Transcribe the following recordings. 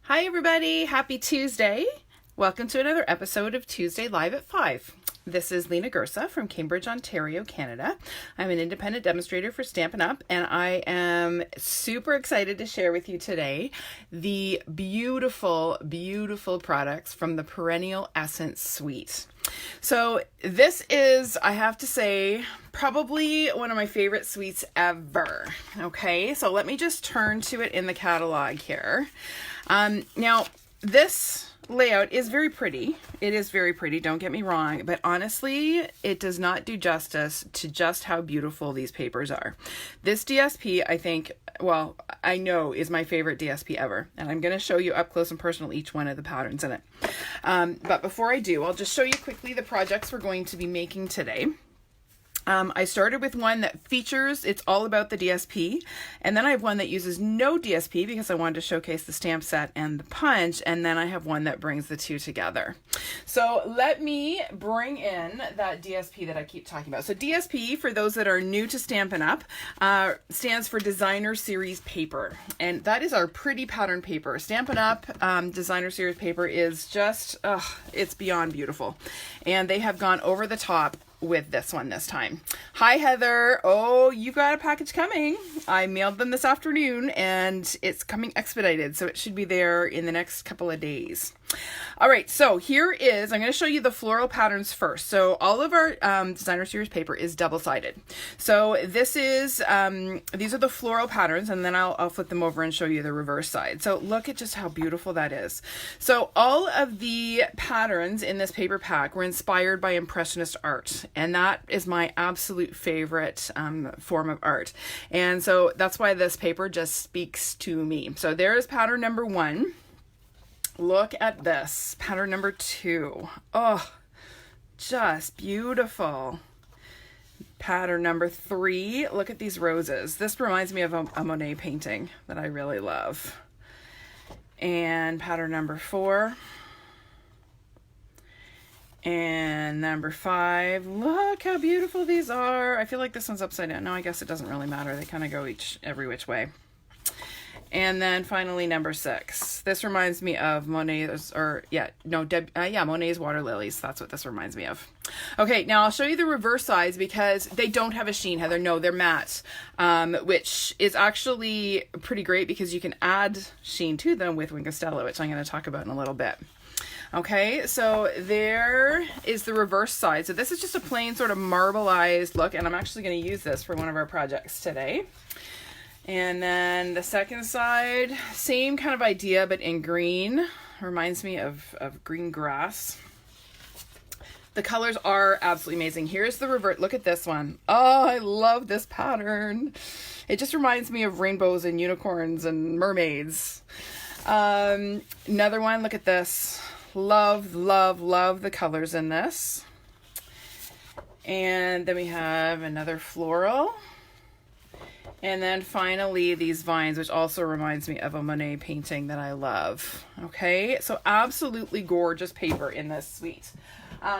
Hi everybody, happy Tuesday. Welcome to another episode of Tuesday Live at 5. This is Lena Gersa from Cambridge, Ontario, Canada. I'm an independent demonstrator for Stampin' Up, and I am super excited to share with you today the beautiful, beautiful products from the Perennial Essence Suite. So this is, I have to say, probably one of my favorite suites ever. Okay, so let me just turn to it in the catalog here. Now, this layout is very pretty. It is very pretty, don't get me wrong, but honestly, it does not do justice to just how beautiful these papers are. This DSP, I think, well, I know is my favorite DSP ever, and I'm going to show you up close and personal each one of the patterns in it. But before I do, I'll just show you quickly the projects we're going to be making today. I started with one that features, it's all about the DSP, and then I have one that uses no DSP because I wanted to showcase the stamp set and the punch, and then I have one that brings the two together. So let me bring in that DSP that I keep talking about. So DSP, for those that are new to Stampin' Up, stands for Designer Series Paper, and that is our pretty pattern paper. Stampin' Up Designer Series Paper is just, it's beyond beautiful, and they have gone over the top with this one this time. Hi Heather. Oh, you got a package coming. I mailed them this afternoon and it's coming expedited, so it should be there in the next couple of days. All right, so here is, I'm going to show you the floral patterns first. So all of our Designer Series paper is double-sided. So this is, these are the floral patterns, and then I'll flip them over and show you the reverse side. So look at just how beautiful that is. So all of the patterns in this paper pack were inspired by Impressionist art, and that is my absolute favorite form of art. And so that's why this paper just speaks to me. So there is pattern number 1. Look at this, pattern number 2. Oh, just beautiful. Pattern number 3, look at these roses. This reminds me of a Monet painting that I really love. And pattern number 4. And number 5, look how beautiful these are. I feel like this one's upside down. No, I guess it doesn't really matter. They kind of go every which way. And then finally number 6. This reminds me of Monet's, Monet's Water Lilies. That's what this reminds me of. Okay, now I'll show you the reverse sides because they don't have a sheen, Heather. No, they're matte, which is actually pretty great because you can add sheen to them with Wing Costello, which I'm going to talk about in a little bit. Okay, so there is the reverse side. So this is just a plain sort of marbleized look, and I'm actually going to use this for one of our projects today. And then the second side, same kind of idea, but in green. Reminds me of green grass. The colors are absolutely amazing. Here's the revert. Look at this one. Oh, I love this pattern. It just reminds me of rainbows and unicorns and mermaids. Another one, look at this. Love, love, love the colors in this. And then we have another floral. And then finally these vines, which also reminds me of a Monet painting that I love. Okay, so absolutely gorgeous paper in this suite.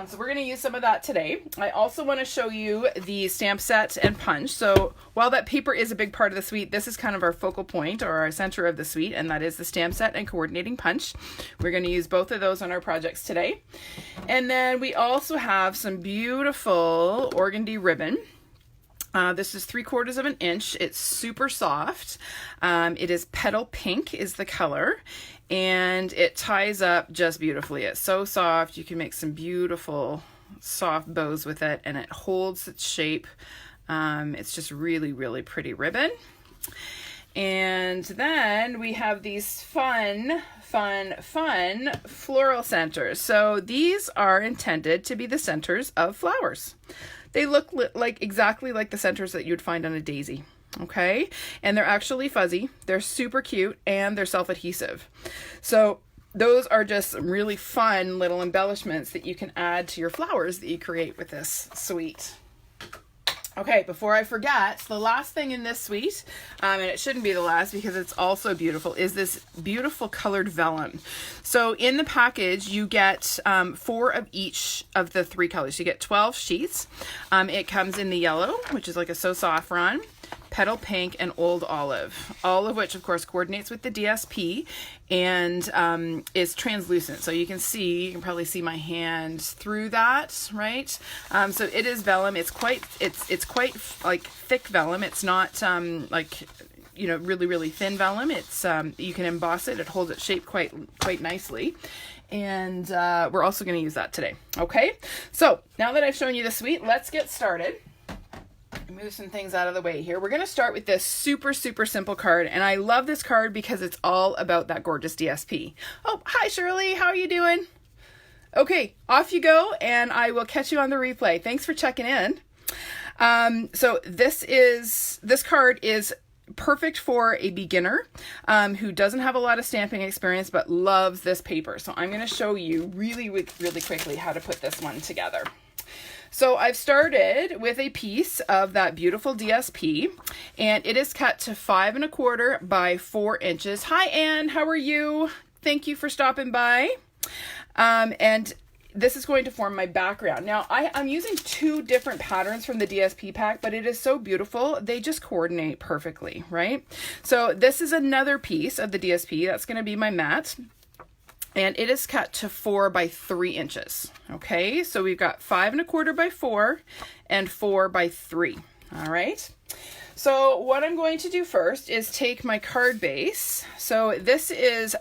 So we're going to use some of that today. I also want to show you the stamp set and punch. So while that paper is a big part of the suite, this is kind of our focal point or our center of the suite, and that is the stamp set and coordinating punch. We're going to use both of those on our projects today. And then we also have some beautiful organdy ribbon. This is 3/4 of an inch. It's super soft. It is Petal Pink is the color, and it ties up just beautifully. It's so soft. You can make some beautiful soft bows with it, and it holds its shape. It's just really, really pretty ribbon. And then we have these fun floral centers. So these are intended to be the centers of flowers. They look like exactly like the centers that you'd find on a daisy, okay? And they're actually fuzzy, they're super cute, and they're self-adhesive. So those are just some really fun little embellishments that you can add to your flowers that you create with this suite. Okay, before I forget, the last thing in this suite, and it shouldn't be the last because it's also beautiful, is this beautiful colored vellum. So in the package, you get 4 of each of the 3 colors. You get 12 sheets. It comes in the yellow, which is like a So Saffron. Petal Pink, and Old Olive, all of which of course coordinates with the DSP and is translucent. So you can probably see my hand through that, right? So it is vellum. It's quite like thick vellum. It's not like, you know, really thin vellum. It's you can emboss it. It holds its shape quite nicely. And we're also going to use that today. Okay, so now that I've shown you the suite, let's get started. Move some things out of the way here. We're going to start with this super simple card, and I love this card because it's all about that gorgeous DSP. Oh, hi Shirley, how are you doing? Okay, off you go, and I will catch you on the replay. Thanks for checking in. So this card is perfect for a beginner who doesn't have a lot of stamping experience but loves this paper. So I'm going to show you really quickly how to put this one together. So I've started with a piece of that beautiful DSP, and it is cut to 5 1/4 by 4 inches. Hi Anne, how are you? Thank you for stopping by. And this is going to form my background. Now I'm using 2 different patterns from the DSP pack, but it is so beautiful. They just coordinate perfectly, right? So this is another piece of the DSP. That's going to be my mat. And it is cut to 4 by 3 inches. Okay, so we've got 5 1/4 by 4 and 4 by 3. All right. So what I'm going to do first is take my card base. So this is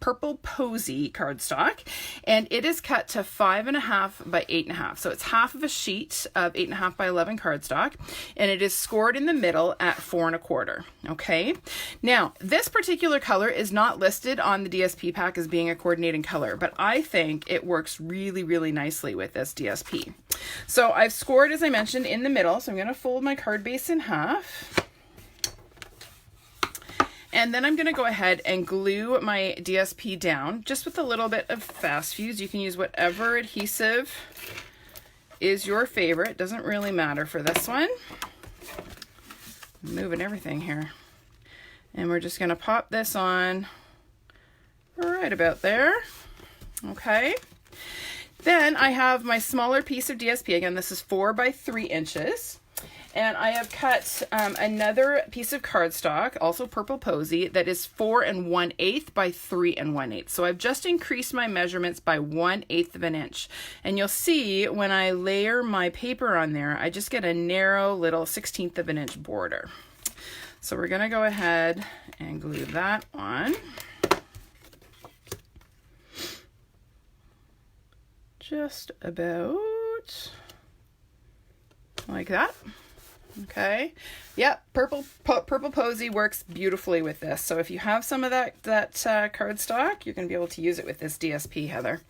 Purple Posy cardstock, and it is cut to 5 1/2 by 8 1/2. So it's half of a sheet of 8 1/2 by 11 cardstock, and it is scored in the middle at 4 1/4. Okay. Now this particular color is not listed on the DSP pack as being a coordinating color, but I think it works really nicely with this DSP. So I've scored, as I mentioned, in the middle. So I'm going to fold my card base in half. And then I'm going to go ahead and glue my DSP down just with a little bit of fast fuse. You can use whatever adhesive is your favorite. Doesn't really matter for this one. I'm moving everything here. And we're just going to pop this on right about there. Okay. Then I have my smaller piece of DSP. Again, this is 4 by 3 inches. And I have cut another piece of cardstock, also Purple Posy, that is 4 1/8 by 3 1/8. So I've just increased my measurements by 1/8 of an inch. And you'll see when I layer my paper on there, I just get a narrow little 1/16 of an inch border. So we're going to go ahead and glue that on. Just about like that. Okay. Yep. Purple Posy works beautifully with this. So if you have some of that cardstock, you're going to be able to use it with this DSP, Heather.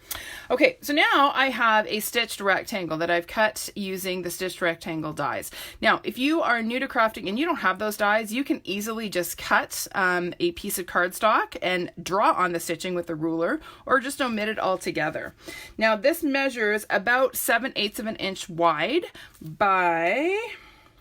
Okay. So now I have a stitched rectangle that I've cut using the stitched rectangle dies. Now, if you are new to crafting and you don't have those dies, you can easily just cut a piece of cardstock and draw on the stitching with a ruler, or just omit it altogether. Now, this measures about 7/8 of an inch wide by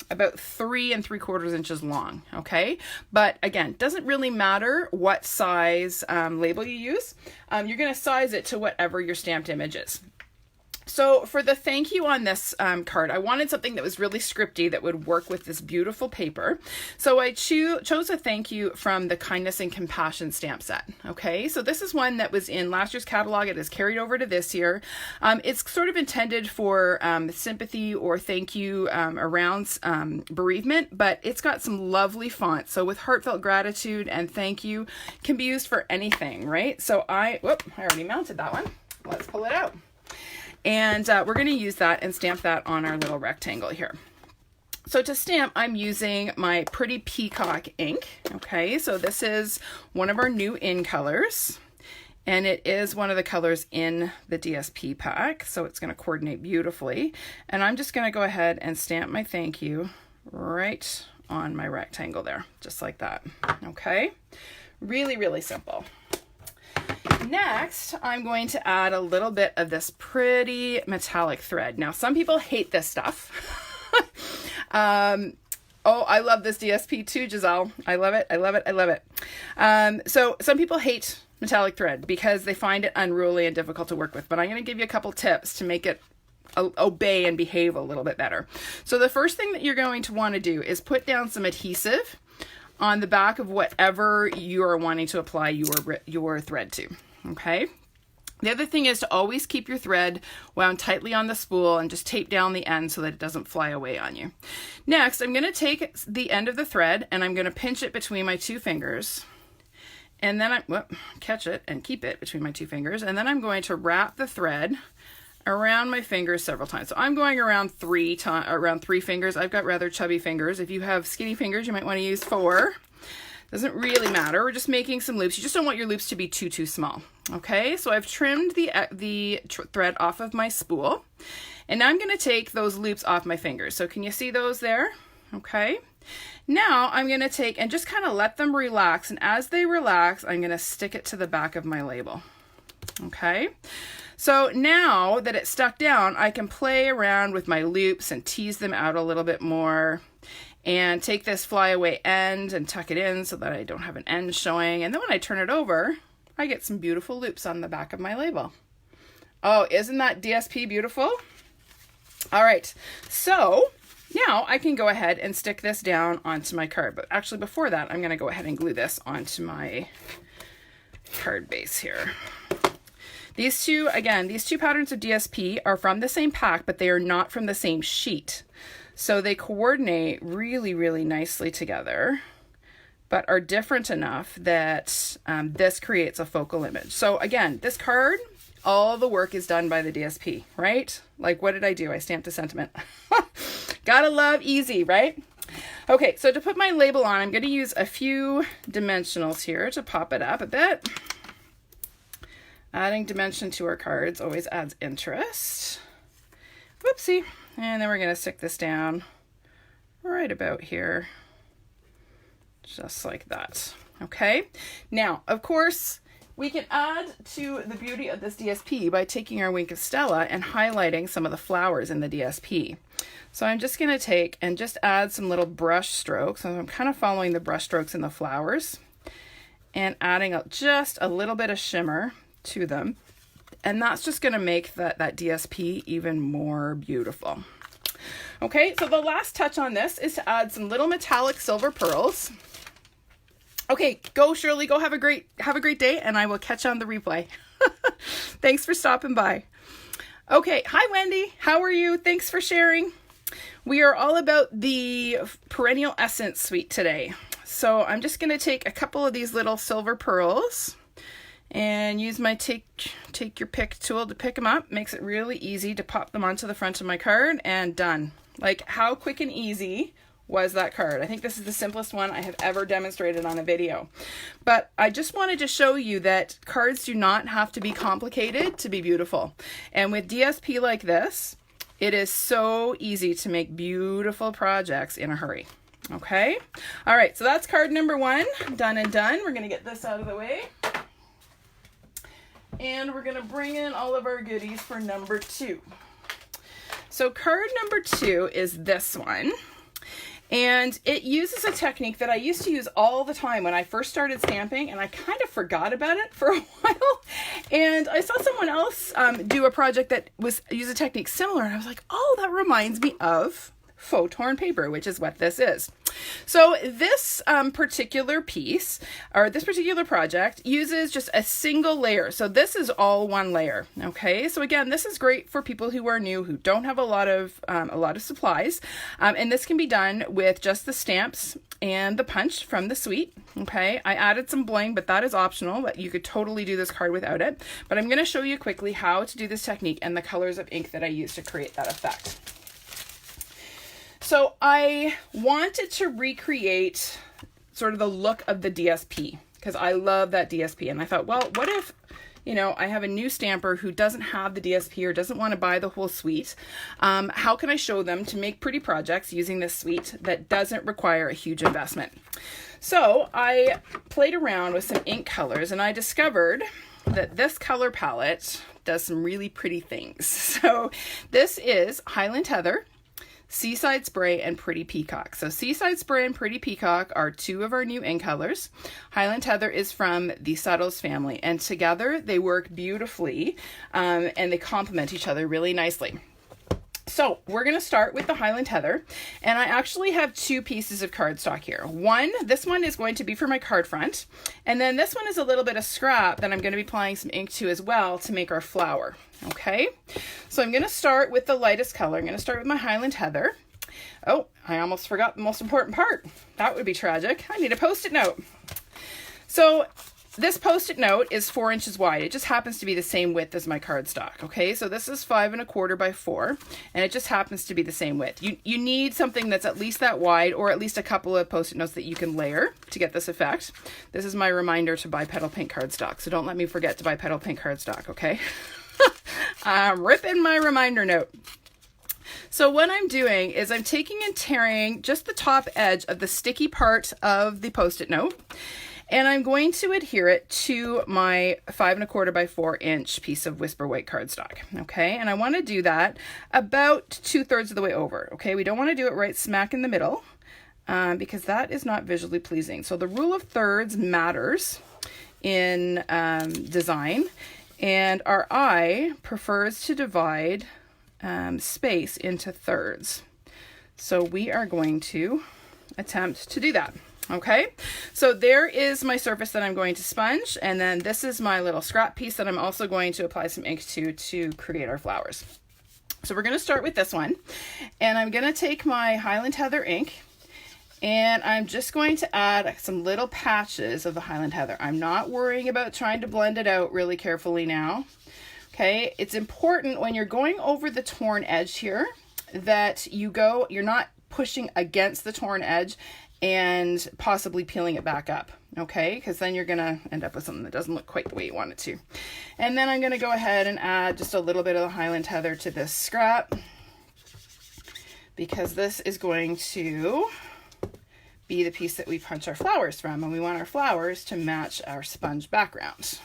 about 3 3/4 inches long. Okay, but again, doesn't really matter what size label you use. You're going to size it to whatever your stamped image is. So for the thank you on this card, I wanted something that was really scripty that would work with this beautiful paper. So I chose a thank you from the Kindness and Compassion stamp set. Okay, so this is one that was in last year's catalog. It is carried over to this year. It's sort of intended for sympathy or thank you around bereavement, but it's got some lovely fonts. So with heartfelt gratitude and thank you can be used for anything, right? So I already mounted that one. Let's pull it out. And we're going to use that and stamp that on our little rectangle here. So to stamp, I'm using my Pretty Peacock ink. Okay, so this is one of our new in colors. And it is one of the colors in the DSP pack. So it's going to coordinate beautifully. And I'm just going to go ahead and stamp my thank you right on my rectangle there. Just like that. Okay, really simple. Next, I'm going to add a little bit of this pretty metallic thread. Now, some people hate this stuff. Oh, I love this DSP too, Giselle. I love it. So some people hate metallic thread because they find it unruly and difficult to work with, but I'm going to give you a couple tips to make it obey and behave a little bit better. So the first thing that you're going to want to do is put down some adhesive on the back of whatever you are wanting to apply your thread to, okay? The other thing is to always keep your thread wound tightly on the spool and just tape down the end so that it doesn't fly away on you. Next, I'm going to take the end of the thread and I'm going to pinch it between my 2 fingers. And then catch it and keep it between my 2 fingers. And then I'm going to wrap the thread around my fingers several times. So I'm going around 3 fingers. I've got rather chubby fingers. If you have skinny fingers, you might want to use 4. Doesn't really matter. We're just making some loops. You just don't want your loops to be too small. Okay, so I've trimmed the thread off of my spool. And now I'm going to take those loops off my fingers. So can you see those there? Okay. Now I'm going to take and just kind of let them relax. And as they relax, I'm going to stick it to the back of my label. Okay. So now that it's stuck down, I can play around with my loops and tease them out a little bit more. And take this flyaway end and tuck it in so that I don't have an end showing. And then when I turn it over, I get some beautiful loops on the back of my label. Oh, isn't that DSP beautiful? All right, so now I can go ahead and stick this down onto my card. But actually before that, I'm gonna go ahead and glue this onto my card base here. These two patterns of DSP are from the same pack, but they are not from the same sheet. So they coordinate really, really nicely together, but are different enough that this creates a focal image. So again, this card, all the work is done by the DSP, right? Like, what did I do? I stamped a sentiment. Gotta love easy, right? Okay, so to put my label on, I'm gonna use a few dimensionals here to pop it up a bit. Adding dimension to our cards always adds interest. Whoopsie. And then we're going to stick this down right about here, just like that. Okay. Now, of course, we can add to the beauty of this DSP by taking our Wink of Stella and highlighting some of the flowers in the DSP. So I'm just going to take and just add some little brush strokes. So I'm kind of following the brush strokes in the flowers and adding just a little bit of shimmer to them. And that's just going to make that DSP even more beautiful. Okay, so the last touch on this is to add some little metallic silver pearls. Okay, go Shirley, go have a great day, and I will catch you on the replay. Thanks for stopping by. Okay, hi Wendy, how are you? Thanks for sharing. We are all about the Perennial Essence Suite today. So I'm just going to take a couple of these little silver pearls and use my take your pick tool to pick them up. Makes it really easy to pop them onto the front of my card, and done. Like, how quick and easy was that card? I think this is the simplest one I have ever demonstrated on a video. But I just wanted to show you that cards do not have to be complicated to be beautiful. And with DSP like this, it is so easy to make beautiful projects in a hurry. Okay? All right, so that's card number 1, done and done. We're gonna get this out of the way. And we're going to bring in all of our goodies for number 2. So card number 2 is this one. And it uses a technique that I used to use all the time when I first started stamping, and I kind of forgot about it for a while. And I saw someone else do a project that use a technique similar, and I was like, oh, that reminds me of faux torn paper, which is what this is. So this particular piece, or this particular project, uses just a single layer. So this is all one layer. Okay, so again, this is great for people who are new, who don't have a lot of supplies, and this can be done with just the stamps and the punch from the suite. Okay, I added some bling, but that is optional. But you could totally do this card without it. But I'm going to show you quickly how to do this technique and the colors of ink that I use to create that effect. So I wanted to recreate sort of the look of the DSP because I love that DSP. And I thought, well, what if, I have a new stamper who doesn't have the DSP or doesn't want to buy the whole suite? How can I show them to make pretty projects using this suite that doesn't require a huge investment? So I played around with some ink colors, and I discovered that this color palette does some really pretty things. So this is Highland Heather, Seaside Spray, and Pretty Peacock. So Seaside Spray and Pretty Peacock are 2 of our new ink colors. Highland Heather is from the Subtles family, and together they work beautifully, and they complement each other really nicely. So we're going to start with the Highland Heather, and I actually have two pieces of cardstock here. This one is going to be for my card front, and then this one is a little bit of scrap that I'm going to be applying some ink to as well to make our flower. Okay, so I'm going to start with the lightest color. I'm going to start with my Highland Heather. Oh, I almost forgot the most important part. That would be tragic. I need a Post-it note. So this Post-it note is 4 inches wide. It just happens to be the same width as my cardstock. Okay, so this is 5 1/4 by 4, and it just happens to be the same width. You need something that's at least that wide, or at least a couple of Post-it notes that you can layer to get this effect. This is my reminder to buy Petal Pink cardstock, so don't let me forget to buy Petal Pink cardstock, okay? I'm ripping my reminder note. So what I'm doing is I'm taking and tearing just the top edge of the sticky part of the Post-it note, and I'm going to adhere it to my 5 1/4 by 4 inch piece of Whisper White cardstock. Okay, and I want to do that about 2/3 of the way over. Okay, we don't want to do it right smack in the middle because that is not visually pleasing. So the rule of thirds matters in design, and our eye prefers to divide space into thirds. So we are going to attempt to do that. Okay, so there is my surface that I'm going to sponge, and then this is my little scrap piece that I'm also going to apply some ink to create our flowers. So we're going to start with this one, and I'm going to take my Highland Heather ink, and I'm just going to add some little patches of the Highland Heather. I'm not worrying about trying to blend it out really carefully now. Okay, it's important when you're going over the torn edge here that you're not pushing against the torn edge and possibly peeling it back up, okay? Because then you're gonna end up with something that doesn't look quite the way you want it to. And then I'm gonna go ahead and add just a little bit of the Highland Heather to this scrap, because this is going to be the piece that we punch our flowers from, and we want our flowers to match our sponge background.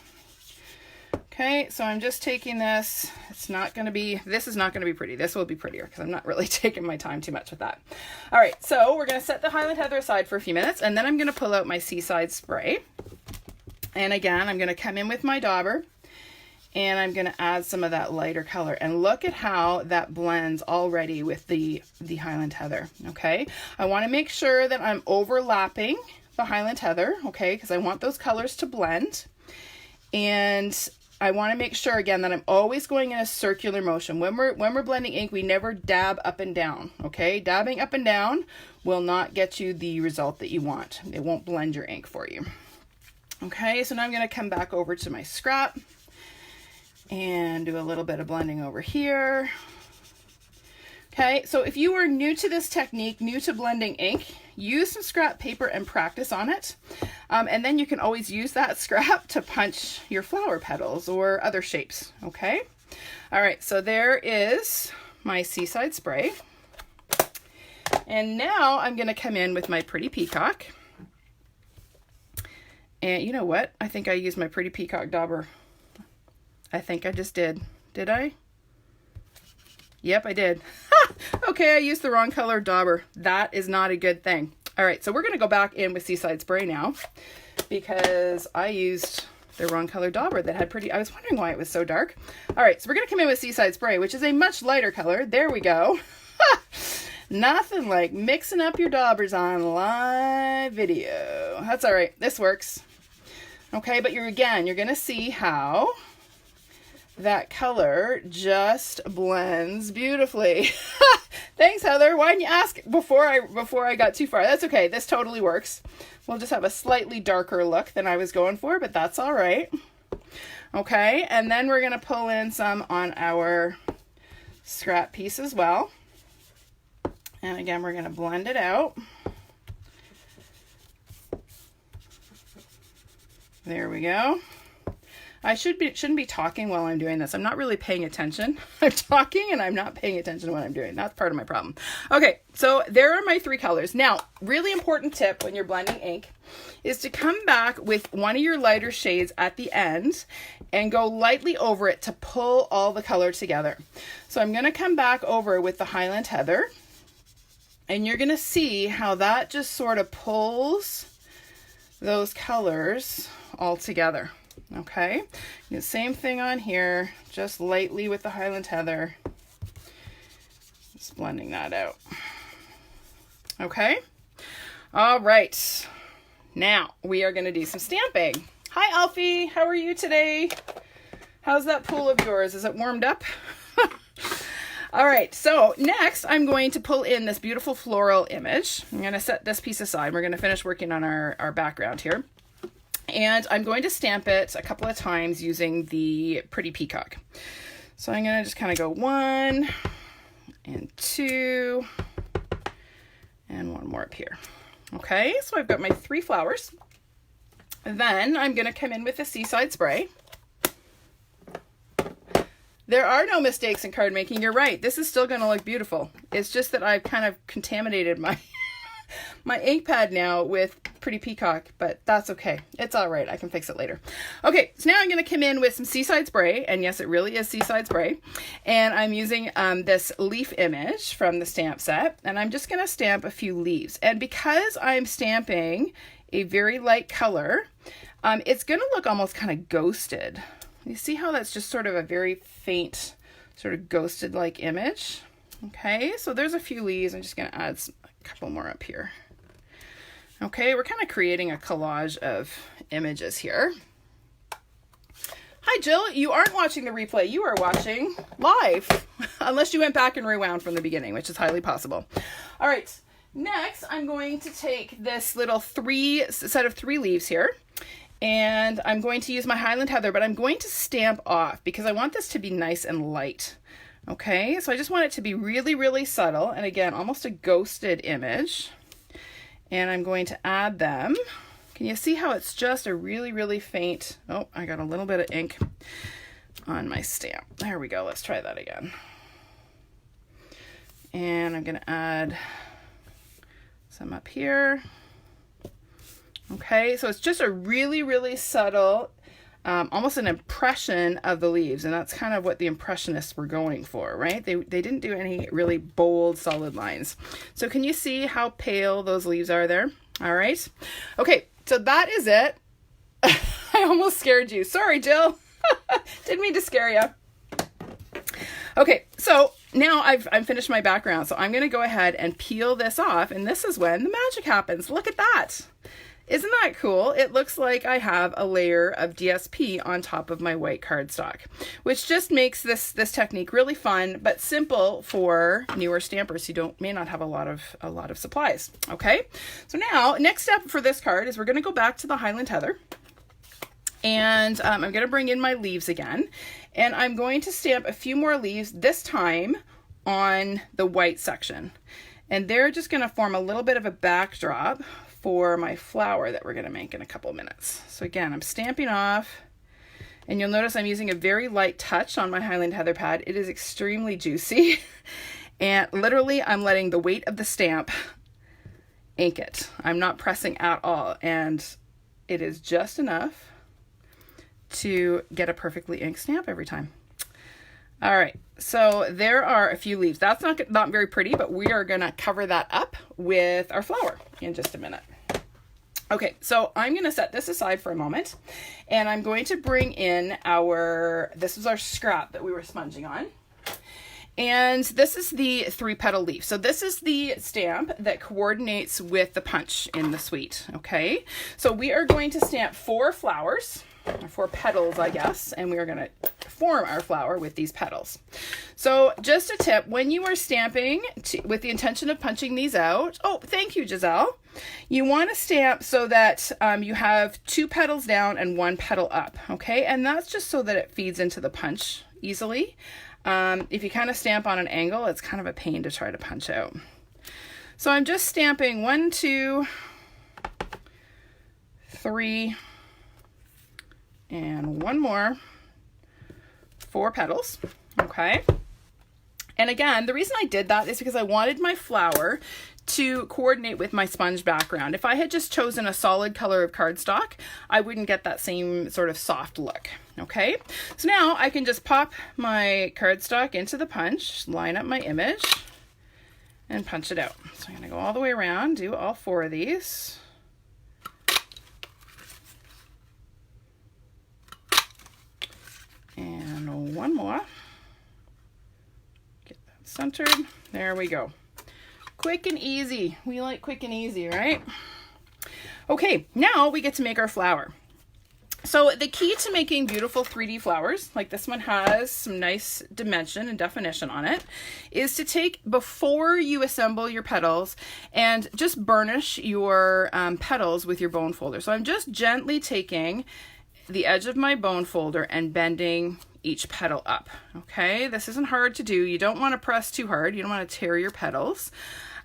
Okay, so I'm just taking this. This is not going to be pretty. This will be prettier because I'm not really taking my time too much with that. All right, so we're going to set the Highland Heather aside for a few minutes, and then I'm going to pull out my Seaside Spray. And again, I'm going to come in with my dauber, and I'm going to add some of that lighter color. And look at how that blends already with the Highland Heather, okay? I want to make sure that I'm overlapping the Highland Heather, okay, because I want those colors to blend. And I want to make sure again that I'm always going in a circular motion. When we're blending ink, we never dab up and down, okay? Dabbing up and down will not get you the result that you want. It won't blend your ink for you. Okay, so now I'm going to come back over to my scrap and do a little bit of blending over here. Okay, so if you are new to this technique, new to blending ink, use some scrap paper and practice on it. And then you can always use that scrap to punch your flower petals or other shapes, okay? All right, so there is my Seaside Spray. And now I'm gonna come in with my Pretty Peacock. And you know what? I think I used my Pretty Peacock dauber. I think I just did. Did I? Yep, I did. Okay, I used the wrong color dauber. That is not a good thing. All right, so we're going to go back in with Seaside Spray now because I used the wrong color dauber that had I was wondering why it was so dark. All right, so we're going to come in with Seaside Spray, which is a much lighter color. There we go. Nothing like mixing up your daubers on live video. That's all right. This works. Okay, but you're going to see how that color just blends beautifully. Thanks, Heather. Why didn't you ask before I got too far? That's okay. This totally works. We'll just have a slightly darker look than I was going for, but that's all right. Okay, and then we're going to pull in some on our scrap piece as well. And again, we're going to blend it out. There we go. I shouldn't be talking while I'm doing this. I'm not really paying attention. I'm talking and I'm not paying attention to what I'm doing. That's part of my problem. Okay, so there are my three colors. Now, really important tip when you're blending ink is to come back with one of your lighter shades at the end and go lightly over it to pull all the color together. So I'm going to come back over with the Highland Heather, and you're going to see how that just sort of pulls those colors all together. Okay, the same thing on here, just lightly with the Highland Heather. Just blending that out. Okay. All right. Now we are going to do some stamping. Hi, Alfie. How are you today? How's that pool of yours? Is it warmed up? All right. So next I'm going to pull in this beautiful floral image. I'm going to set this piece aside. We're going to finish working on our background here. And I'm going to stamp it a couple of times using the Pretty Peacock. So I'm going to just kind of go 1 and 2 and 1 more up here. Okay, so I've got my 3 flowers. Then I'm going to come in with the Seaside Spray. There are no mistakes in card making. You're right. This is still going to look beautiful. It's just that I've kind of contaminated my my ink pad now with Pretty Peacock, but that's okay. It's all right. I can fix it later. Okay, so now I'm going to come in with some Seaside Spray, and yes, it really is Seaside Spray. And I'm using this leaf image from the stamp set, and I'm just going to stamp a few leaves. And because I'm stamping a very light color, it's going to look almost kind of ghosted. You see how that's just sort of a very faint, sort of ghosted-like image? Okay, so there's a few leaves. I'm just going to add a couple more up here. Okay, we're kind of creating a collage of images here. Hi, Jill. You aren't watching the replay. You are watching live, unless you went back and rewound from the beginning, which is highly possible. All right, next I'm going to take this little set of 3 leaves here, and I'm going to use my Highland Heather, but I'm going to stamp off because I want this to be nice and light. Okay, so I just want it to be really, really subtle, and again, almost a ghosted image. And I'm going to add them. Can you see how it's just a really, really faint? Oh, I got a little bit of ink on my stamp. There we go. Let's try that again. And I'm going to add some up here. Okay, so it's just a really, really subtle, almost an impression of the leaves. And that's kind of what the Impressionists were going for, right? They didn't do any really bold, solid lines. So can you see how pale those leaves are there? All right. Okay, so that is it. I almost scared you. Sorry, Jill. Didn't mean to scare you. Okay, so now I've finished my background. So I'm going to go ahead and peel this off. And this is when the magic happens. Look at that. Isn't that cool? It looks like I have a layer of DSP on top of my white cardstock, which just makes this technique really fun, but simple for newer stampers who may not have a lot of supplies. Okay, so now next step for this card is we're going to go back to the Highland Heather, and I'm going to bring in my leaves again, and I'm going to stamp a few more leaves, this time on the white section, and they're just going to form a little bit of a backdrop for my flower that we're going to make in a couple minutes. So again, I'm stamping off, and you'll notice I'm using a very light touch on my Highland Heather pad. It is extremely juicy, and literally I'm letting the weight of the stamp ink it. I'm not pressing at all, and it is just enough to get a perfectly inked stamp every time. All right, so there are a few leaves. That's not very pretty, but we are gonna cover that up with our flower in just a minute. Okay, so I'm gonna set this aside for a moment, and I'm going to bring in this is our scrap that we were sponging on. And this is the 3-petal leaf. So this is the stamp that coordinates with the punch in the suite, okay? So we are going to stamp 4 flowers, or 4 petals, I guess, and we are gonna form our flower with these petals. So just a tip, when you are stamping with the intention of punching these out, oh, thank you, Giselle. You want to stamp so that you have 2 petals down and 1 petal up, okay? And that's just so that it feeds into the punch easily. If you kind of stamp on an angle, it's kind of a pain to try to punch out. So I'm just stamping 1, 2, 3, and 1 more, 4 petals, okay? And again, the reason I did that is because I wanted my flower to coordinate with my sponge background. If I had just chosen a solid color of cardstock, I wouldn't get that same sort of soft look, okay? So now I can just pop my cardstock into the punch, line up my image, and punch it out. So I'm gonna go all the way around, do all 4 of these. And 1 more. Get that centered. There we go. Quick and easy. We like quick and easy, right? Okay, now we get to make our flower. So the key to making beautiful 3D flowers, like this one has some nice dimension and definition on it, is to take, before you assemble your petals, and just burnish your petals with your bone folder. So I'm just gently taking the edge of my bone folder and bending each petal up. Okay, this isn't hard to do. You don't want to press too hard. You don't want to tear your petals.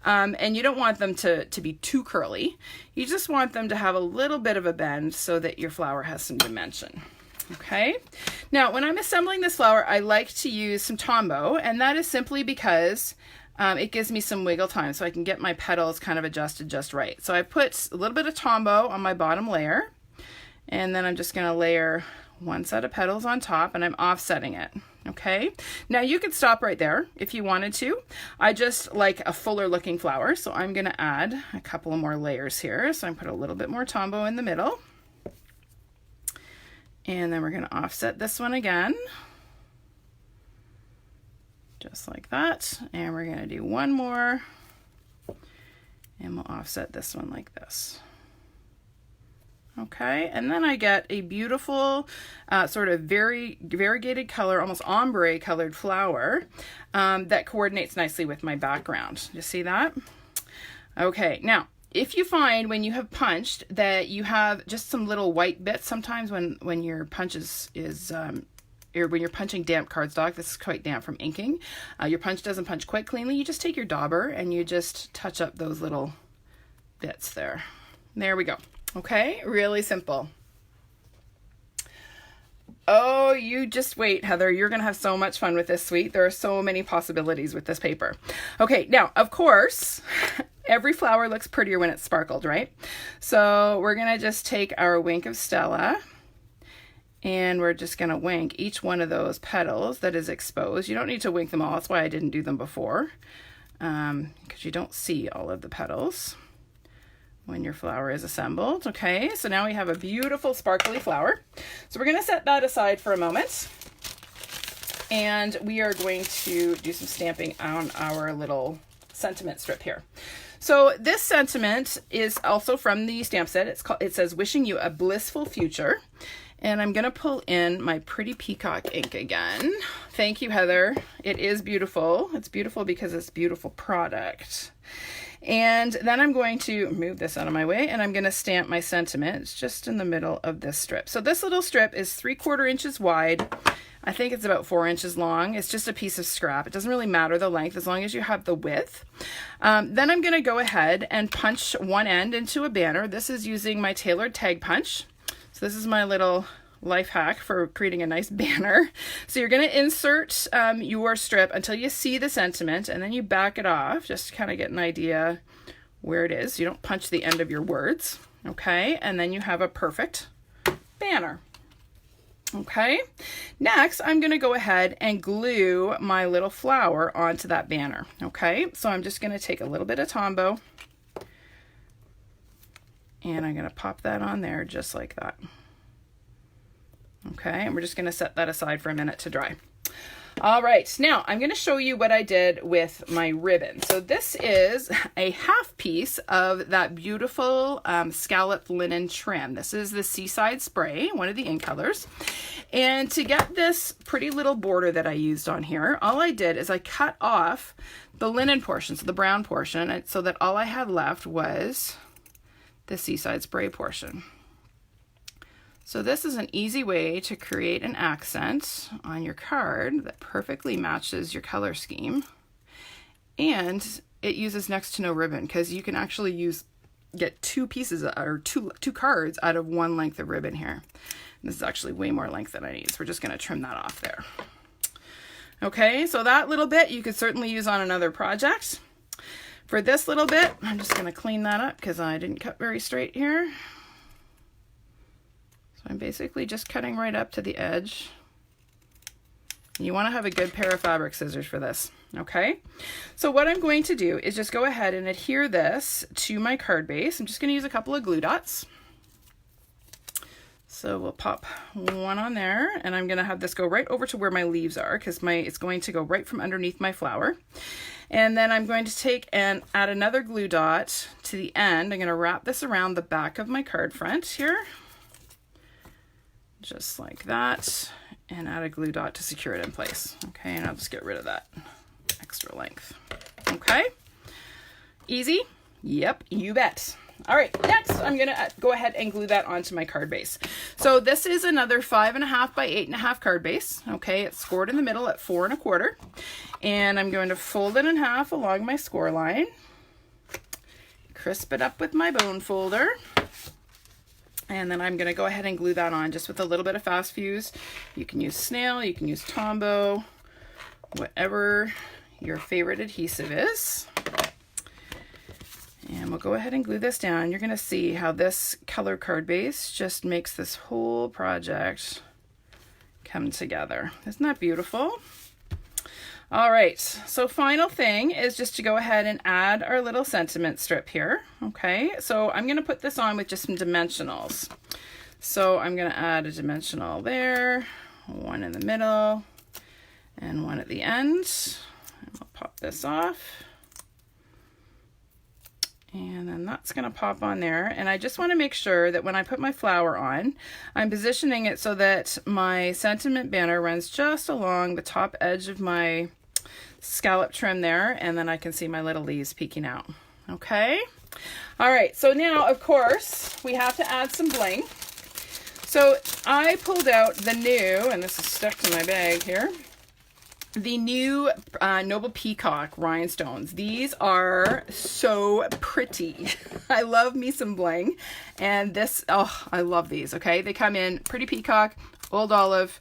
And you don't want them to be too curly. You just want them to have a little bit of a bend so that your flower has some dimension. Okay, now when I'm assembling this flower, I like to use some Tombow, and that is simply because it gives me some wiggle time so I can get my petals kind of adjusted just right. So I put a little bit of Tombow on my bottom layer, and then I'm just going to layer one set of petals on top, and I'm offsetting it. Okay, now you could stop right there if you wanted to. I just like a fuller looking flower, so I'm going to add a couple of more layers here. So I'm put a little bit more Tombow in the middle, and then we're going to offset this one again, just like that. And we're going to do one more, and we'll offset this one like this. Okay, and then I get a beautiful sort of very variegated color, almost ombre colored flower that coordinates nicely with my background. You see that? Okay, now if you find when you have punched that you have just some little white bits, sometimes when your punch or when you're punching damp cardstock, this is quite damp from inking, your punch doesn't punch quite cleanly, you just take your dauber and you just touch up those little bits there. There we go. Okay, really simple. Oh, you just wait, Heather. You're going to have so much fun with this suite. There are so many possibilities with this paper. Okay, now, of course, every flower looks prettier when it's sparkled, right? So we're going to just take our wink of Stella, and we're just going to wink each one of those petals that is exposed. You don't need to wink them all. That's why I didn't do them before, because you don't see all of the petals when your flower is assembled. Okay, so now we have a beautiful sparkly flower. So we're going to set that aside for a moment, and we are going to do some stamping on our little sentiment strip here. So this sentiment is also from the stamp set. It says, "Wishing you a blissful future." And I'm going to pull in my pretty peacock ink again. Thank you, Heather. It is beautiful. It's beautiful because it's beautiful product. And then I'm going to move this out of my way, and I'm going to stamp my sentiment. It's just in the middle of this strip. So this little strip is 3/4 inches wide. I think it's about 4 inches long. It's just a piece of scrap. It doesn't really matter the length as long as you have the width. Then I'm going to go ahead and punch one end into a banner. This is using my tailored tag punch. So this is my little life hack for creating a nice banner. So you're going to insert your strip until you see the sentiment, and then you back it off just to kind of get an idea where it is. You don't punch the end of your words. Okay, and then you have a perfect banner. Okay, next I'm going to go ahead and glue my little flower onto that banner. Okay, so I'm just going to take a little bit of Tombow, and I'm going to pop that on there just like that. Okay, and we're just going to set that aside for a minute to dry. All right, now I'm going to show you what I did with my ribbon. So this is a half piece of that beautiful scalloped linen trim. This is the Seaside Spray, one of the ink colors. And to get this pretty little border that I used on here, all I did is I cut off the linen portion, so the brown portion, so that all I had left was the Seaside Spray portion. So this is an easy way to create an accent on your card that perfectly matches your color scheme. And it uses next to no ribbon, because you can actually get two pieces or two cards out of one length of ribbon here. This is actually way more length than I need, so we're just going to trim that off there. Okay, so that little bit you could certainly use on another project. For this little bit, I'm just going to clean that up because I didn't cut very straight here. I'm basically just cutting right up to the edge. You want to have a good pair of fabric scissors for this, okay? So what I'm going to do is just go ahead and adhere this to my card base. I'm just going to use a couple of glue dots. So we'll pop one on there, and I'm going to have this go right over to where my leaves are, because it's going to go right from underneath my flower. And then I'm going to take and add another glue dot to the end. I'm going to wrap this around the back of my card front here, just like that, and add a glue dot to secure it in place. Okay, and I'll just get rid of that extra length. Okay, easy. Yep, you bet. All right, next I'm going to go ahead and glue that onto my card base. So this is another 5.5 by 8.5 card base. Okay, it's scored in the middle at 4 1/4. And I'm going to fold it in half along my score line. Crisp it up with my bone folder. And then I'm going to go ahead and glue that on just with a little bit of fast fuse. You can use snail, you can use Tombow, whatever your favorite adhesive is. And we'll go ahead and glue this down. You're going to see how this color card base just makes this whole project come together. Isn't that beautiful? All right, so final thing is just to go ahead and add our little sentiment strip here. Okay, so I'm going to put this on with just some dimensionals. So I'm going to add a dimensional there, one in the middle, and one at the end. And I'll pop this off. And then that's going to pop on there. And I just want to make sure that when I put my flower on, I'm positioning it so that my sentiment banner runs just along the top edge of my scallop trim there. And then I can see my little leaves peeking out. Okay. All right. So now, of course, we have to add some bling. So I pulled out the new, and this is stuck to my bag here, the new Noble Peacock rhinestones. These are so pretty. I love me some bling. And this, oh, I love these, okay? They come in Pretty Peacock, Old Olive,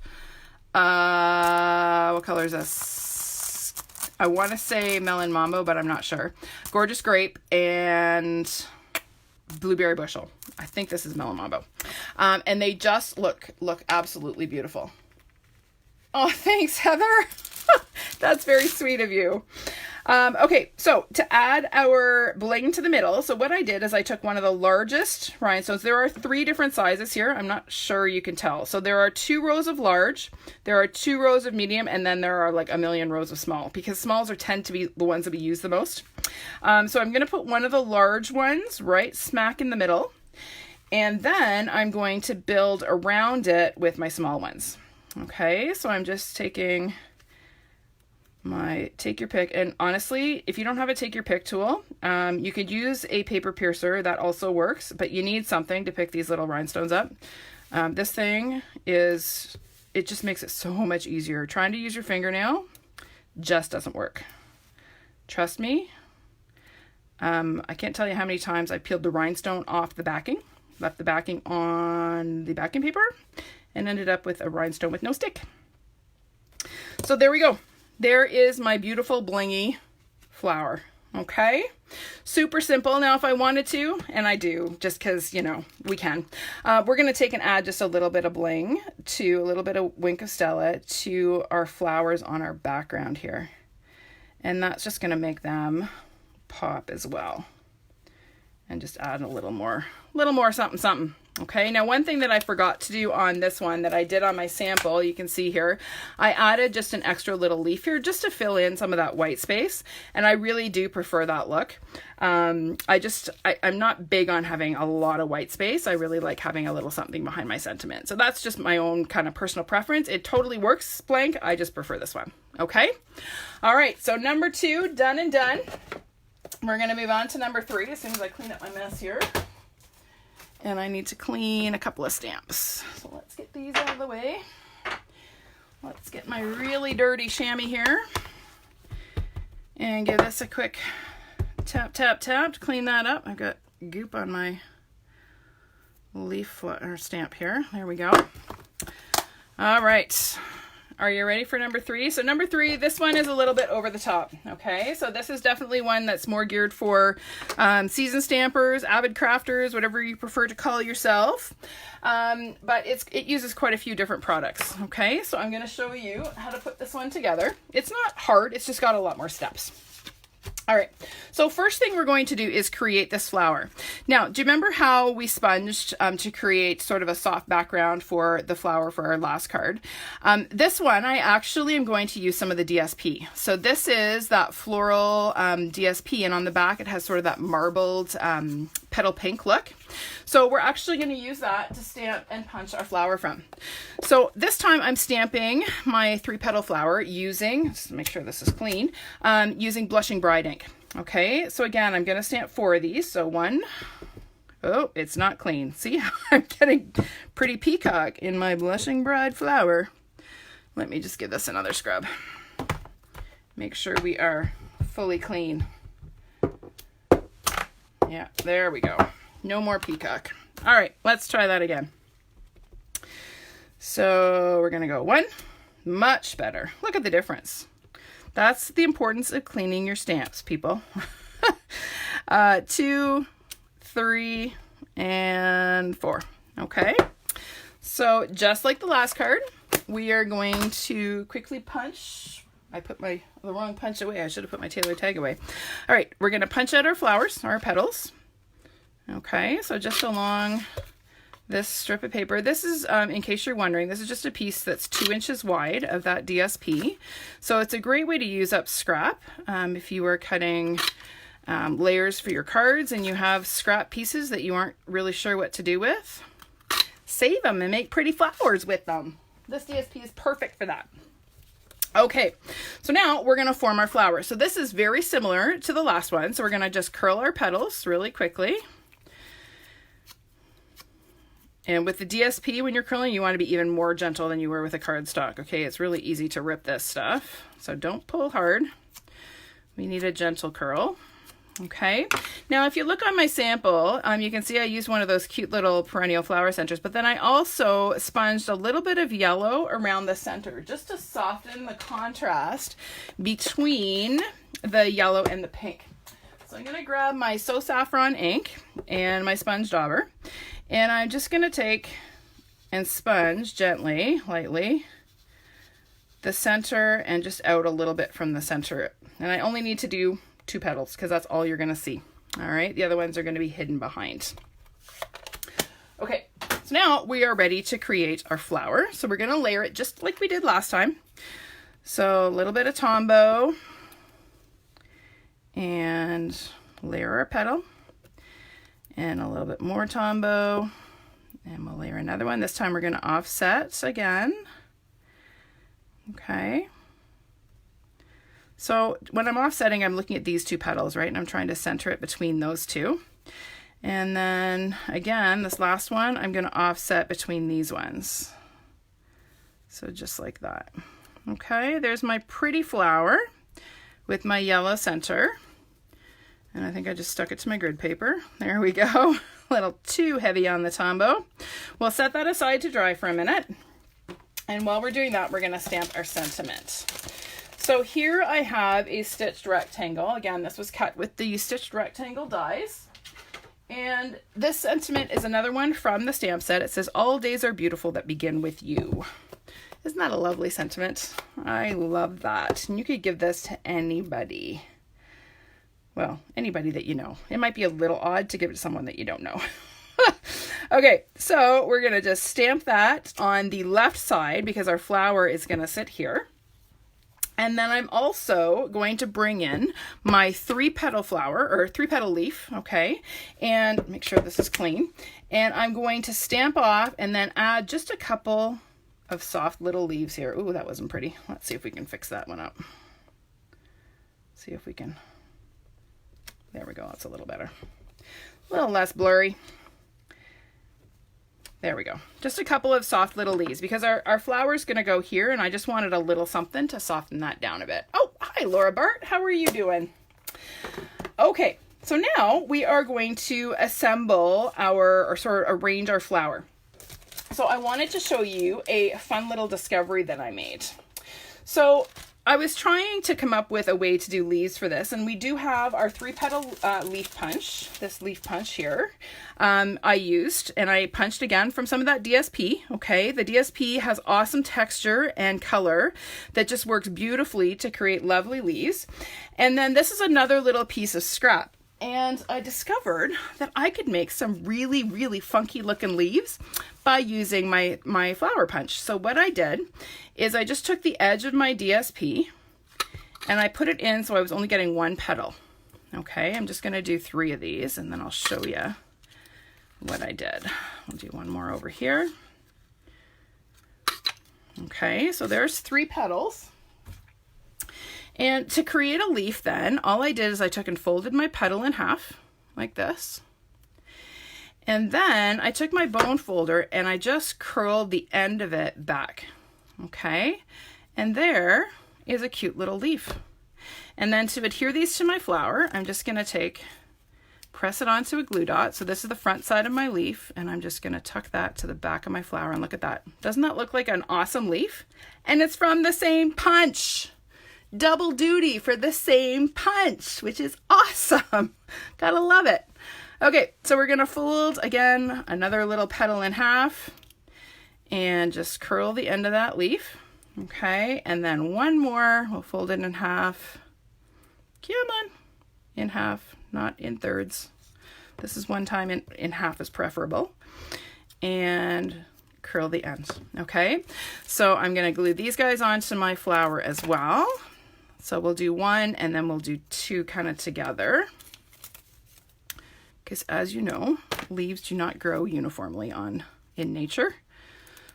what color is this? I want to say Melon Mambo, but I'm not sure. Gorgeous Grape and Blueberry Bushel. I think this is Melon Mambo. And they just look absolutely beautiful. Oh, thanks, Heather. That's very sweet of you. Okay, so to add our bling to the middle, so what I did is I took one of the largest rhinestones. There are 3 different sizes here. I'm not sure you can tell. So there are 2 rows of large, there are 2 rows of medium, and then there are like a million rows of small, because smalls tend to be the ones that we use the most. So I'm going to put one of the large ones right smack in the middle, and then I'm going to build around it with my small ones. Okay, so I'm just taking my take your pick, and honestly, if you don't have a take your pick tool, you could use a paper piercer. That also works, but you need something to pick these little rhinestones up. This thing is, it just makes it so much easier. Trying to use your fingernail just doesn't work. Trust me. I can't tell you how many times I peeled the rhinestone off the backing, left the backing on the backing paper, and ended up with a rhinestone with no stick. So there we go. There is my beautiful blingy flower. Okay, super simple. Now if I wanted to, and I do, just because, you know, we can, we're going to take and add just a little bit of bling, to a little bit of Wink of Stella to our flowers on our background here. And that's just going to make them pop as well. And just add a little more something, something. Okay, now one thing that I forgot to do on this one that I did on my sample, you can see here, I added just an extra little leaf here just to fill in some of that white space. And I really do prefer that look. I'm not big on having a lot of white space. I really like having a little something behind my sentiment. So that's just my own kind of personal preference. It totally works blank. I just prefer this one. Okay. All right. So number 2, done and done. We're going to move on to number 3 as soon as I clean up my mess here. And I need to clean a couple of stamps. So let's get these out of the way. Let's get my really dirty chamois here. And give this a quick tap, tap, tap to clean that up. I've got goop on my leaf or stamp here. There we go. All right. Are you ready for number 3? So number 3, this one is a little bit over the top. Okay, so this is definitely one that's more geared for seasoned stampers, avid crafters, whatever you prefer to call yourself. But it uses quite a few different products. Okay, so I'm going to show you how to put this one together. It's not hard, it's just got a lot more steps. All right, so first thing we're going to do is create this flower. Now, do you remember how we sponged to create sort of a soft background for the flower for our last card? This one, I actually am going to use some of the DSP. So this is that floral DSP, and on the back it has sort of that marbled petal pink look. So we're actually going to use that to stamp and punch our flower from. So this time I'm stamping my 3-petal flower using, just to make sure this is clean, using Blushing Bride ink. Okay, so again, I'm going to stamp 4 of these. So 1, oh, it's not clean. See, I'm getting pretty peacock in my Blushing Bride flower. Let me just give this another scrub. Make sure we are fully clean. Yeah, there we go. No more peacock. All right, let's try that again. So we're going to go 1, much better. Look at the difference. That's the importance of cleaning your stamps, people. 2, 3, and 4. Okay. So just like the last card, we are going to quickly punch. I put the wrong punch away. I should have put my tailor tag away. All right, we're going to punch out our flowers, our petals. Okay, so just along this strip of paper. This is, in case you're wondering, this is just a piece that's 2 inches wide of that DSP. So it's a great way to use up scrap. If you are cutting layers for your cards and you have scrap pieces that you aren't really sure what to do with, save them and make pretty flowers with them. This DSP is perfect for that. Okay, so now we're going to form our flower. So this is very similar to the last one. So we're going to just curl our petals really quickly. And with the DSP, when you're curling, you want to be even more gentle than you were with a cardstock. Okay, it's really easy to rip this stuff. So don't pull hard. We need a gentle curl. Okay, now if you look on my sample, you can see I used one of those cute little perennial flower centers, but then I also sponged a little bit of yellow around the center just to soften the contrast between the yellow and the pink. So I'm going to grab my So Saffron ink and my sponge dauber, and I'm just going to take and sponge gently, lightly, the center and just out a little bit from the center. And I only need to do 2 petals because that's all you're going to see. All right, the other ones are going to be hidden behind. Okay, so now we are ready to create our flower. So we're going to layer it just like we did last time. So a little bit of Tombow and layer our petal and a little bit more Tombow, and we'll layer another one. This time we're going to offset again. Okay. So when I'm offsetting, I'm looking at these 2 petals, right? And I'm trying to center it between those 2. And then again, this last one, I'm going to offset between these ones. So just like that. Okay, there's my pretty flower with my yellow center. And I think I just stuck it to my grid paper. There we go. A little too heavy on the Tombow. We'll set that aside to dry for a minute. And while we're doing that, we're going to stamp our sentiment. So here I have a stitched rectangle. Again, this was cut with the stitched rectangle dies. And this sentiment is another one from the stamp set. It says, "All days are beautiful that begin with you." Isn't that a lovely sentiment? I love that. And you could give this to anybody. Well, anybody that you know. It might be a little odd to give it to someone that you don't know. Okay, so we're going to just stamp that on the left side because our flower is going to sit here. And then I'm also going to bring in my 3-petal flower or 3-petal leaf, okay? And make sure this is clean. And I'm going to stamp off and then add just a couple of soft little leaves here. Ooh, that wasn't pretty. Let's see if we can fix that one up. See if we can. There we go. That's a little better. A little less blurry. There we go. Just a couple of soft little leaves because our flower's going to go here, and I just wanted a little something to soften that down a bit. Oh, hi, Laura Bart. How are you doing? Okay, so now we are going to assemble or sort of arrange our flower. So I wanted to show you a fun little discovery that I made. So I was trying to come up with a way to do leaves for this, and we do have our 3-petal leaf punch, this leaf punch here. I used, and I punched again from some of that DSP, okay? The DSP has awesome texture and color that just works beautifully to create lovely leaves. And then this is another little piece of scrap. And I discovered that I could make some really, really funky looking leaves by using my flower punch. So what I did is I just took the edge of my DSP and I put it in so I was only getting 1 petal. Okay, I'm just gonna do 3 of these and then I'll show you what I did. I'll do 1 more over here. Okay, so there's 3 petals. And to create a leaf then, all I did is I took and folded my petal in half, like this. And then I took my bone folder and I just curled the end of it back, okay? And there is a cute little leaf. And then to adhere these to my flower, I'm just gonna press it onto a glue dot. So this is the front side of my leaf, and I'm just gonna tuck that to the back of my flower, and look at that. Doesn't that look like an awesome leaf? And it's from the same punch. Double duty for the same punch, which is awesome. Gotta love it. Okay, so we're gonna fold again another little petal in half and just curl the end of that leaf. Okay, and then 1 more, we'll fold it in half. Come on, in half, not in thirds. This is 1 time in half is preferable. And curl the ends. Okay, so I'm gonna glue these guys onto my flower as well. So we'll do 1 and then we'll do 2 kind of together. Because as you know, leaves do not grow uniformly in nature.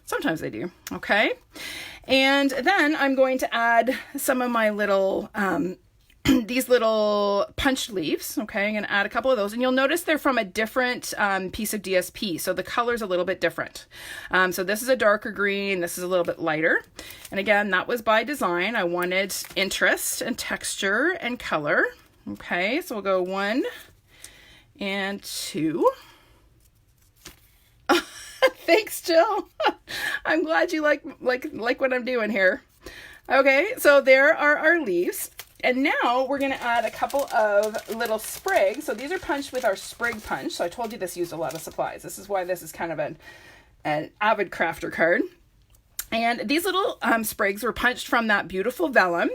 Sometimes they do, okay? And then I'm going to add some of my little, these little punched leaves, okay? I'm gonna add a couple of those, and you'll notice they're from a different piece of DSP, so the color's a little bit different. So this is a darker green, this is a little bit lighter. And again, that was by design. I wanted interest and texture and color. Okay, so we'll go 1 and 2. Thanks, Jill. I'm glad you like what I'm doing here. Okay, so there are our leaves. And now we're going to add a couple of little sprigs. So these are punched with our sprig punch. So I told you this used a lot of supplies. This is why this is kind of an avid crafter card. And these little sprigs were punched from that beautiful vellum.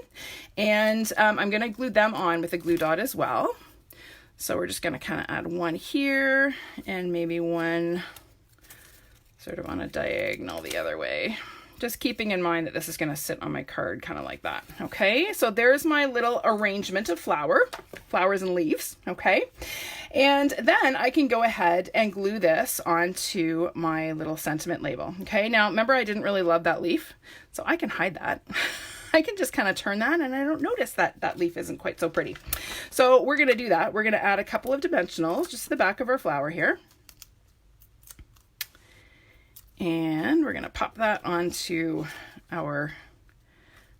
And I'm going to glue them on with a glue dot as well. So we're just going to kind of add 1 here and maybe 1 sort of on a diagonal the other way. Just keeping in mind that this is going to sit on my card kind of like that. Okay, so there's my little arrangement of flowers and leaves. Okay, and then I can go ahead and glue this onto my little sentiment label. Okay, now remember I didn't really love that leaf, so I can hide that. I can just kind of turn that and I don't notice that that leaf isn't quite so pretty. So we're going to do that. We're going to add a couple of dimensionals just to the back of our flower here. And we're going to pop that onto our,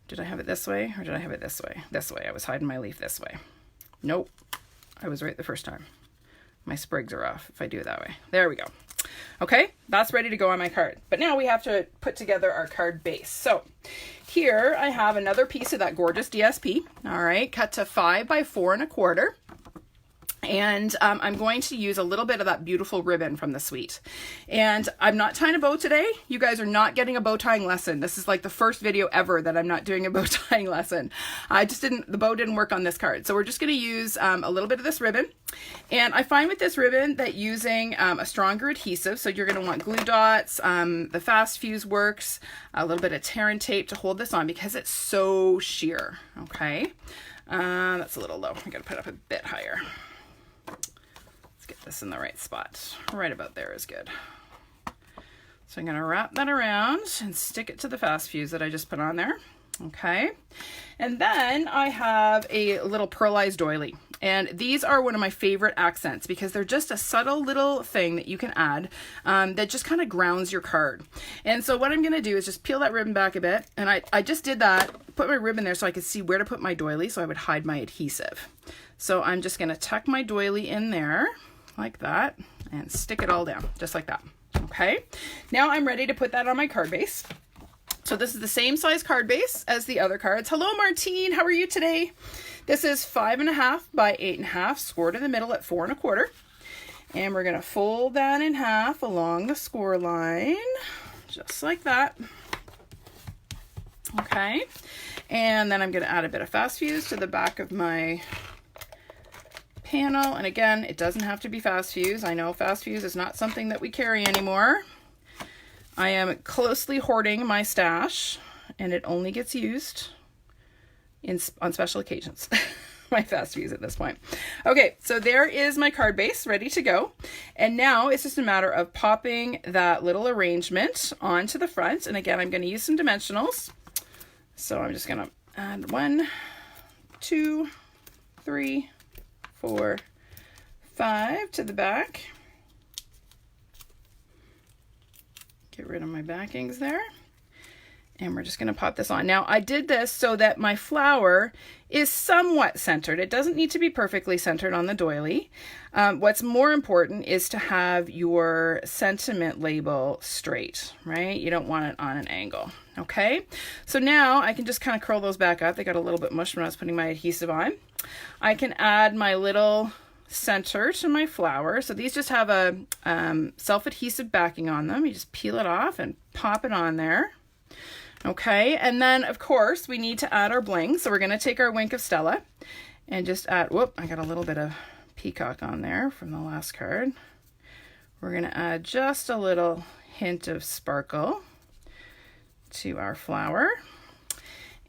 did I have it this way or did I have it this way? This way. I was hiding my leaf this way. Nope. I was right the first time. My sprigs are off if I do it that way. There we go. Okay, that's ready to go on my card. But now we have to put together our card base. So here I have another piece of that gorgeous DSP. All right, cut to 5 by 4 1/4. And I'm going to use a little bit of that beautiful ribbon from the suite. And I'm not tying a bow today. You guys are not getting a bow tying lesson. This is like the first video ever that I'm not doing a bow tying lesson. The bow didn't work on this card. So we're just going to use a little bit of this ribbon. And I find with this ribbon that using a stronger adhesive, so you're going to want glue dots, the fast fuse works, a little bit of tear and tape to hold this on because it's so sheer. Okay, that's a little low. I got to put it up a bit higher. Get this in the right spot. Right about there is good. So I'm going to wrap that around and stick it to the fast fuse that I just put on there. Okay. And then I have a little pearlized doily. And these are one of my favorite accents because they're just a subtle little thing that you can add that just kind of grounds your card. And so what I'm going to do is just peel that ribbon back a bit. And I just did that, put my ribbon there so I could see where to put my doily so I would hide my adhesive. So I'm just going to tuck my doily in there like that and stick it all down just like that. Okay, now I'm ready to put that on my card base. So this is the same size card base as the other cards. Hello, Martine. How are you today? This is 5.5 by 8.5, scored in the middle at 4 1/4. And we're going to fold that in half along the score line, just like that. Okay. And then I'm going to add a bit of fast fuse to the back of my panel. And again, it doesn't have to be fast fuse. I know fast fuse is not something that we carry anymore. I am closely hoarding my stash, and it only gets used on special occasions. My fast fuse at this point. Okay, so there is my card base ready to go. And now it's just a matter of popping that little arrangement onto the front. And again, I'm going to use some dimensionals. So I'm just going to add 1, 2, 3, 4, 5 to the back. Get rid of my backings there. And we're just going to pop this on. Now, I did this so that my flower is somewhat centered. It doesn't need to be perfectly centered on the doily. What's more important is to have your sentiment label straight, right? You don't want it on an angle, okay? So now I can just kind of curl those back up. They got a little bit mushed when I was putting my adhesive on. I can add my little center to my flower. So these just have a self-adhesive backing on them. You just peel it off and pop it on there. Okay, and then of course we need to add our bling. So we're going to take our Wink of Stella and just add, whoop, I got a little bit of peacock on there from the last card. We're going to add just a little hint of sparkle to our flower.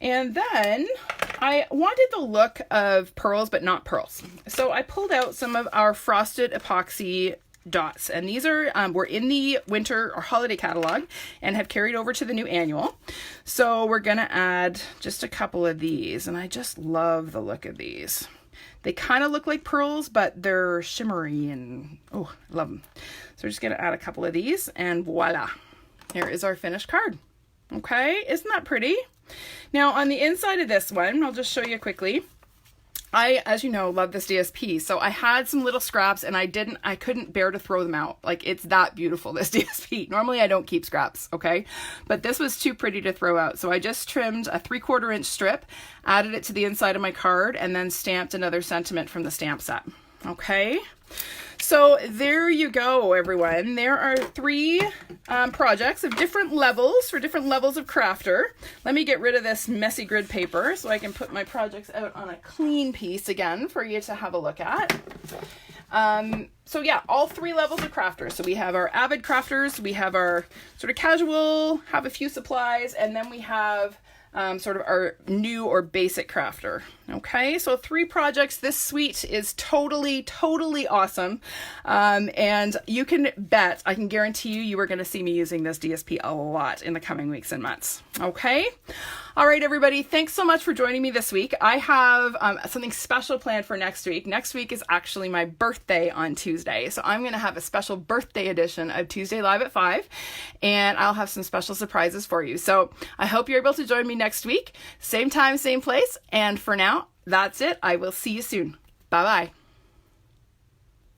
And then I wanted the look of pearls, but not pearls. So I pulled out some of our frosted epoxy dots, and these are were in the winter or holiday catalog and have carried over to the new annual. So we're gonna add just a couple of these, and I just love the look of these. They kind of look like pearls, but they're shimmery, and oh, I love them. So we're just gonna add a couple of these, and voila, here is our finished card. Okay, isn't that pretty? Now on the inside of this one, I'll just show you quickly. I, as you know, love this DSP. So I had some little scraps and I couldn't bear to throw them out. Like, it's that beautiful, this DSP. Normally I don't keep scraps, okay? But this was too pretty to throw out. So I just trimmed a 3/4 inch strip, added it to the inside of my card, and then stamped another sentiment from the stamp set. Okay? So there you go, everyone. There are 3 projects of different levels for different levels of crafter. Let me get rid of this messy grid paper so I can put my projects out on a clean piece again for you to have a look at. So yeah, all 3 levels of crafters. So we have our avid crafters, we have our sort of casual, have a few supplies, and then we have sort of our new or basic crafter. Okay, so 3 projects. This suite is totally awesome. And you can bet, I can guarantee you are going to see me using this DSP a lot in the coming weeks and months. Okay. All right, everybody. Thanks so much for joining me this week. I have something special planned for next week. Next week is actually my birthday on Tuesday. So I'm going to have a special birthday edition of Tuesday Live at 5, and I'll have some special surprises for you. So I hope you're able to join me next week. Same time, same place. And for now, that's it. I will see you soon. Bye-bye.